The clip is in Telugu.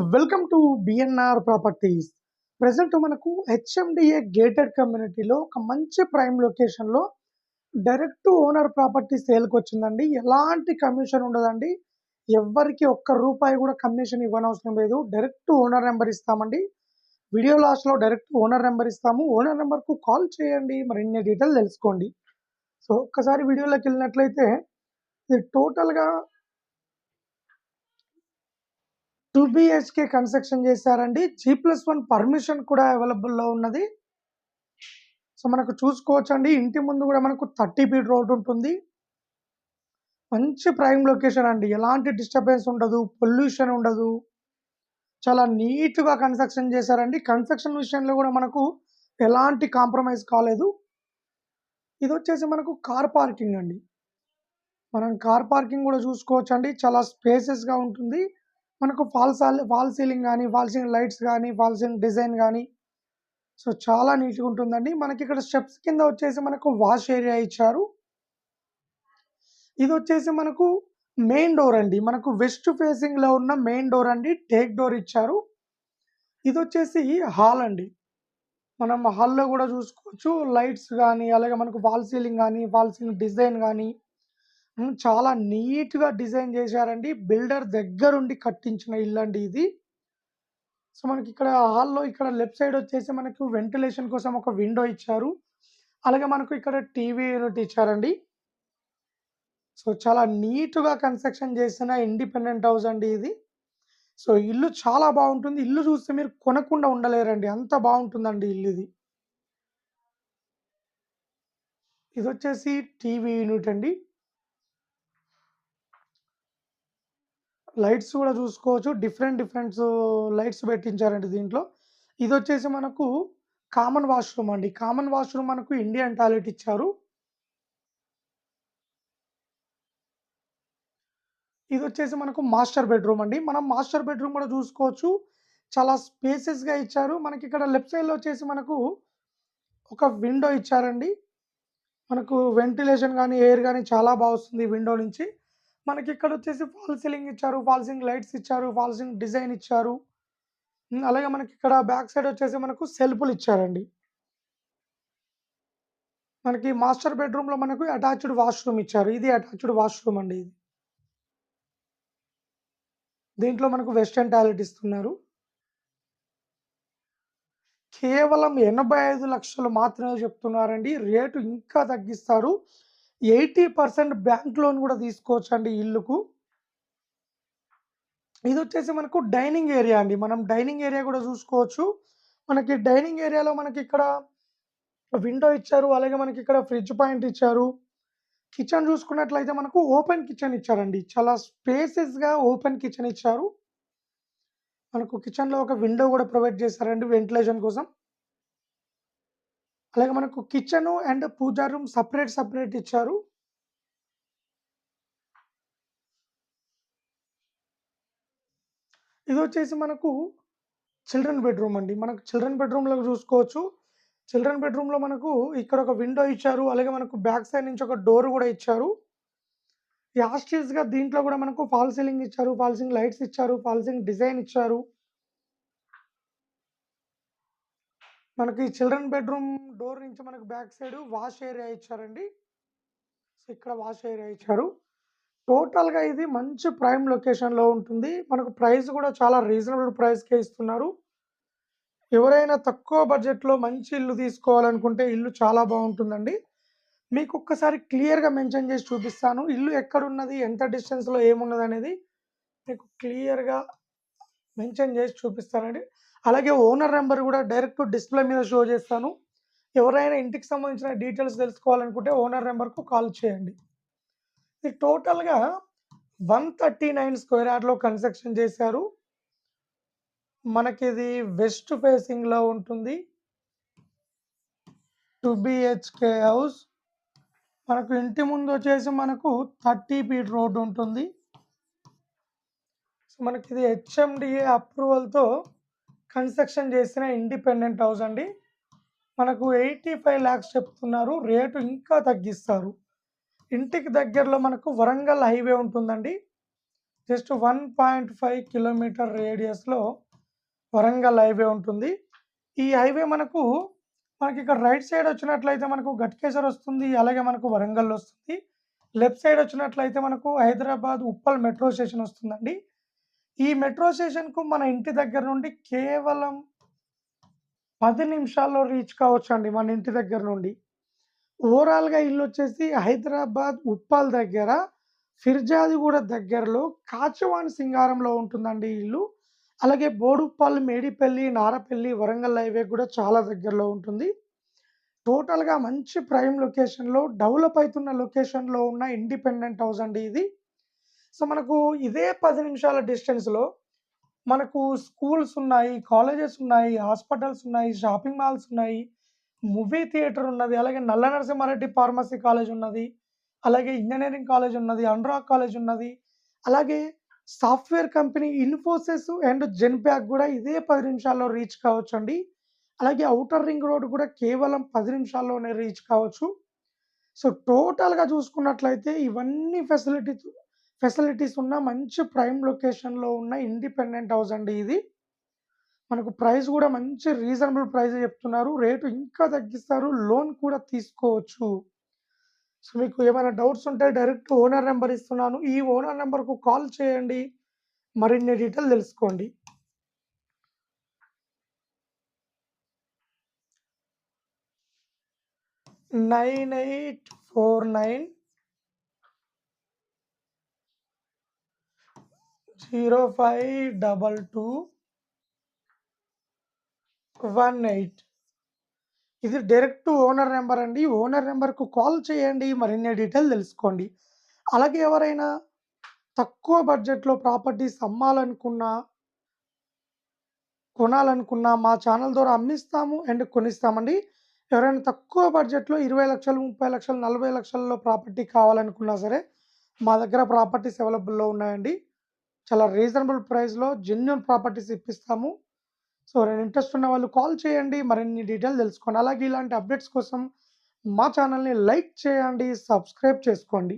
Welcome to BNR properties. Present మనకు హెచ్ఎండిఏ గేటెడ్ కమ్యూనిటీలో ఒక మంచి ప్రైమ్ లొకేషన్లో డైరెక్ట్ ఓనర్ ప్రాపర్టీ సేల్కి వచ్చిందండి. ఎలాంటి కమిషన్ ఉండదండి. ఎవ్వరికి ఒక్క రూపాయి కూడా కమిషన్ ఇవ్వనవసరం లేదు. డైరెక్ట్ ఓనర్ నెంబర్ ఇస్తామండి. వీడియో లాస్ట్లో డైరెక్ట్ ఓనర్ నెంబర్ ఇస్తాము. ఓనర్ నెంబర్కు కాల్ చేయండి, మరిన్ని డీటెయిల్ తెలుసుకోండి. సో ఒక్కసారి వీడియోలోకి వెళ్ళినట్లయితే ఇది టోటల్గా 2 BHK కన్స్ట్రక్షన్ చేశారండి. G+1 పర్మిషన్ కూడా అవైలబుల్‌లో ఉన్నది. సో మనకు చూసుకోవచ్చండి. ఇంటి ముందు కూడా మనకు 30 ఫీట్ రోడ్ ఉంటుంది. మంచి ప్రైమ్ లొకేషన్ అండి. ఎలాంటి డిస్టర్బెన్స్ ఉండదు, పొల్యూషన్ ఉండదు. చాలా నీట్‌గా కన్స్ట్రక్షన్ చేశారండి. కన్స్ట్రక్షన్ విషయంలో కూడా మనకు ఎలాంటి కాంప్రమైజ్ కాలేదు. ఇదొచ్చేసి మనకు కార్ పార్కింగ్ అండి. మనం కార్ పార్కింగ్ కూడా చూసుకోవచ్చండి. చాలా స్పేసెస్‌గా ఉంటుంది. మనకు ఫాల్ సీలింగ్ గానీ, ఫాల్ సీలింగ్ లైట్స్ గానీ, ఫాల్ సీలింగ్ డిజైన్ గానీ, సో చాలా నీట్‌గా ఉంటుందండి. మనకి ఇక్కడ స్టెప్స్ కింద వచ్చేసి మనకు వాష్ ఏరియా ఇచ్చారు. ఇదొచ్చేసి మనకు మెయిన్ డోర్ అండి. మనకు వెస్ట్ ఫేసింగ్‌లో ఉన్న మెయిన్ డోర్ అండి. టేక్ డోర్ ఇచ్చారు. ఇదొచ్చేసి హాల్ అండి. మనం హాల్‌లో కూడా చూసుకోవచ్చు. లైట్స్ గానీ, అలాగే మనకు ఫాల్ సీలింగ్ గానీ, ఫాల్ సీలింగ్ డిజైన్ గానీ చాలా నీట్‌గా డిజైన్ చేశారండి. బిల్డర్ దగ్గరుండి కట్టించిన ఇల్లండి ఇది. సో మనకి ఇక్కడ హాల్‌లో ఇక్కడ లెఫ్ట్ సైడ్ వచ్చేసి మనకు వెంటిలేషన్ కోసం ఒక విండో ఇచ్చారు. అలాగే మనకు ఇక్కడ టీవీ యూనిట్ ఇచ్చారండి. సో చాలా నీట్‌గా కన్స్ట్రక్షన్ చేసిన ఇండిపెండెంట్ హౌస్ అండి ఇది. సో ఇల్లు చాలా బాగుంటుంది. ఇల్లు చూస్తే మీరు కొనకుండా ఉండలేరండి. అంత బాగుంటుందండి ఇల్లు ఇది. ఇదొచ్చేసి టీవీ యూనిట్ అండి. లైట్స్ కూడా చూసుకోవచ్చు. డిఫరెంట్ లైట్స్ పెట్టించారండి దీంట్లో. ఇదొచ్చేసి మనకు కామన్ వాష్‌రూమ్ అండి. కామన్ వాష్‌రూమ్ మనకు ఇండియన్ టాయిలెట్ ఇచ్చారు. ఇదొచ్చేసి మనకు మాస్టర్ బెడ్‌రూమ్ అండి. మనం మాస్టర్ బెడ్‌రూమ్ కూడా చూసుకోవచ్చు. చాలా స్పేసెస్‌గా ఇచ్చారు. మనకిక్కడ లెఫ్ట్ సైడ్‌లో వచ్చేసి మనకు ఒక విండో ఇచ్చారండి. మనకు వెంటిలేషన్ గానీ, ఎయిర్ గానీ చాలా వస్తుంది ఈ విండో నుంచి. మనకిక్కడొచ్చేసి ఫాల్ సీలింగ్ ఇచ్చారు. ఫాల్ సీలింగ్ లైట్స్ ఇచ్చారు. ఫాల్ సీలింగ్ డిజైన్ ఇచ్చారు. అలాగే మనకిక్కడ బ్యాక్ సైడ్ వచ్చేసి మనకు సెల్ఫ్‌లు ఇచ్చారండి. మనకి మాస్టర్ బెడ్‌రూమ్‌లో మనకు అటాచ్డ్ వాష్‌రూమ్ ఇచ్చారు. ఇది అటాచ్డ్ వాష్‌రూమ్ అండి ఇది. దీంట్లో మనకు వెస్టర్న్ టాయిలెట్ ఇస్తున్నారు. కేవలం 85,00,000 మాత్రమే చెప్తున్నారండి. రేటు ఇంకా తగ్గిస్తారు. 80% బ్యాంక్ లోన్ కూడా తీసుకోవచ్చండి ఈ ఇల్లుకు. ఇదొచ్చేసి మనకు డైనింగ్ ఏరియా అండి. మనం డైనింగ్ ఏరియా కూడా చూసుకోవచ్చు. మనకి డైనింగ్ ఏరియాలో మనకిక్కడ విండో ఇచ్చారు. అలాగే మనకిక్కడ ఫ్రిడ్జ్ పాయింట్ ఇచ్చారు. కిచెన్ చూసుకున్నట్లయితే మనకు ఓపెన్ కిచెన్ ఇచ్చారండి. చాలా స్పేసెస్‌గా ఓపెన్ కిచెన్ ఇచ్చారు. మనకు కిచెన్‌లో ఒక విండో కూడా ప్రొవైడ్ చేశారండి వెంటిలేషన్ కోసం. అలాగే మనకు kitchen and puja room separate ఇచ్చారు. ఇదొచ్చేసి మనకు చిల్డ్రన్ బెడ్‌రూమ్ అండి. మనకు చిల్డ్రన్ బెడ్‌రూమ్‌లో చూసుకోవచ్చు. చిల్డ్రన్ బెడ్‌రూమ్‌లో మనకు ఇక్కడ ఒక విండో ఇచ్చారు. అలాగే మనకు బ్యాక్ సైడ్ నుంచి ఒక డోర్ కూడా ఇచ్చారు. యాస్ టీజ్‌గా దీంట్లో కూడా మనకు ఫాల్ సీలింగ్ ఇచ్చారు. ఫాల్ సీలింగ్ లైట్స్ ఇచ్చారు. ఫాల్ సీలింగ్ డిజైన్ ఇచ్చారు. మనకి చిల్డ్రన్ బెడ్‌రూమ్ డోర్ నుంచి మనకు బ్యాక్ సైడ్ వాష్ ఏరియా ఇచ్చారండి. సో ఇక్కడ వాష్ ఏరియా ఇచ్చారు. టోటల్‌గా ఇది మంచి ప్రైమ్ లొకేషన్‌లో ఉంటుంది. మనకు ప్రైస్ కూడా చాలా రీజనబుల్ ప్రైస్‌కే ఇస్తున్నారు. ఎవరైనా తక్కువ బడ్జెట్‌లో మంచి ఇల్లు తీసుకోవాలనుకుంటే ఇల్లు చాలా బాగుంటుందండి. మీకు ఒక్కసారి క్లియర్‌గా మెన్షన్ చేసి చూపిస్తాను. ఇల్లు ఎక్కడున్నది, ఎంత డిస్టెన్స్‌లో ఏమున్నదనేది మీకు క్లియర్‌గా మెన్షన్ చేసి చూపిస్తానండి. అలాగే ఓనర్ నెంబర్ కూడా డైరెక్ట్ డిస్‌ప్లే మీద షో చేస్తాను. ఎవరైనా ఇంటికి సంబంధించిన డీటెయిల్స్ తెలుసుకోవాలనుకుంటే ఓనర్ నెంబర్‌కు కాల్ చేయండి. ఇది టోటల్‌గా 139 స్క్వేర్ యార్డ్‌లో కన్స్ట్రక్షన్ చేశారు. మనకిది వెస్ట్ ఫేసింగ్‌లో ఉంటుంది. 2 BHK హౌస్. మనకు ఇంటి ముందు వచ్చేసి మనకు 30 ఫీట్ రోడ్ ఉంటుంది. సో మనకిది హెచ్ఎండిఏ అప్రూవల్‌తో కన్స్ట్రక్షన్ చేసిన ఇండిపెండెంట్ హౌస్ అండి. మనకు 85 లాక్స్ చెప్తున్నారు. రేటు ఇంకా తగ్గిస్తారు. ఇంటికి దగ్గరలో మనకు వరంగల్ హైవే ఉంటుందండి. జస్ట్ 1.5 కిలోమీటర్ రేడియస్‌లో వరంగల్ హైవే ఉంటుంది. ఈ హైవే మనకిక్కడ రైట్ సైడ్ వచ్చినట్లయితే మనకు ఘట్కేసర్ వస్తుంది. అలాగే మనకు వరంగల్ వస్తుంది. లెఫ్ట్ సైడ్ వచ్చినట్లయితే మనకు హైదరాబాద్ ఉప్పల్ మెట్రో స్టేషన్ వస్తుందండి. ఈ మెట్రో స్టేషన్‌కు మన ఇంటి దగ్గర నుండి కేవలం 10 నిమిషాల్లో రీచ్ కావచ్చండి మన ఇంటి దగ్గర నుండి. ఓవరాల్‌గా ఇల్లొచ్చేసి హైదరాబాద్ ఉప్పల్ దగ్గర, ఫిర్జాదిగూడ దగ్గరలో కాచవాని సింగారంలో ఉంటుందండి ఈ ఇల్లు. అలాగే బోడుప్పల్, మేడిపల్లి, నారపల్లి, వరంగల్ హైవే కూడా చాలా దగ్గరలో ఉంటుంది. టోటల్‌గా మంచి ప్రైమ్ లొకేషన్‌లో, డెవలప్ అయితున్న లొకేషన్‌లో ఉన్న ఇండిపెండెంట్ హౌస్ అండి ఇది. సో, మనకు ఇదే 10 నిమిషాల డిస్టెన్స్‌లో మనకు స్కూల్స్ ఉన్నాయి, కాలేజెస్ ఉన్నాయి, హాస్పిటల్స్ ఉన్నాయి, షాపింగ్ మాల్స్ ఉన్నాయి, మూవీ థియేటర్ ఉన్నది. అలాగే నల్ల నరసింహారెడ్డి ఫార్మసీ కాలేజ్ ఉన్నది. అలాగే ఇంజినీరింగ్ కాలేజ్ ఉన్నది. అనురాగ్ కాలేజ్ ఉన్నది. అలాగే software company Infosys and Genpact గూడా ఇదే 10 నిమిషాల్లో రీచ్ కావచ్చండి. అలాగే ఔటర్ రింగ్ రోడ్ కూడా కేవలం 10 నిమిషాల్లోనే రీచ్ కావచ్చు. సో, టోటల్‌గా చూసుకున్నట్లయితే ఇవన్నీ ఫెసిలిటీస్ ఉన్న మంచి ప్రైమ్ లొకేషన్‌లో ఉన్న ఇండిపెండెంట్ హౌస్ అండి ఇది. మనకు ప్రైస్ గూడా మంచి రీజనబుల్ ప్రైజే చెప్తున్నారు. రేటు ఇంకా తగ్గిస్తారు. లోన్ కూడా తీసుకోవచ్చు. సో, మీకు ఏమైనా డౌట్స్ ఉంటే డైరెక్ట్ ఓనర్ నంబర్ ఇస్తున్నాను. ఈ ఓనర్ నంబర్‌కు కాల్ చేయండి. మరిన్ని డీటెయిల్ తెలుసుకోండి. 9849 0522 18. ఇది డైరెక్ట్ ఓనర్ నంబర్ అండి. ఓనర్ నంబర్‌కు కాల్ చేయండి. మరిన్ని డీటెయిల్ తెలుసుకోండి. అలాగే ఎవరైనా తక్కువ బడ్జెట్‌లో ప్రాపర్టీస్ అమ్మాలనుకున్నా, కొనాలనుకున్నా మా ఛానల్ ద్వారా అమ్మిస్తాము అండ్ కొనిస్తామండి. ఎవరైనా తక్కువ బడ్జెట్‌లో 20,00,000, 30,00,000, 40,00,000లో ప్రాపర్టీ కావాలనుకున్నా సరే, మా దగ్గర ప్రాపర్టీస్ అవైలబుల్‌లో ఉన్నాయండి. చాలా రీజనబుల్ ప్రైస్‌లో జెన్యూన్ ప్రాపర్టీస్ ఇప్పిస్తాము. సో, ఎవరైనా ఇంట్రెస్ట్ ఉన్న వాళ్ళు కాల్ చేయండి. మరిన్ని డీటెయిల్ తెలుసుకోండి. అలాగే ఇలాంటి అప్డేట్స్ కోసం మా ఛానల్‌ని లైక్ చేయండి, సబ్స్క్రైబ్ చేసుకోండి.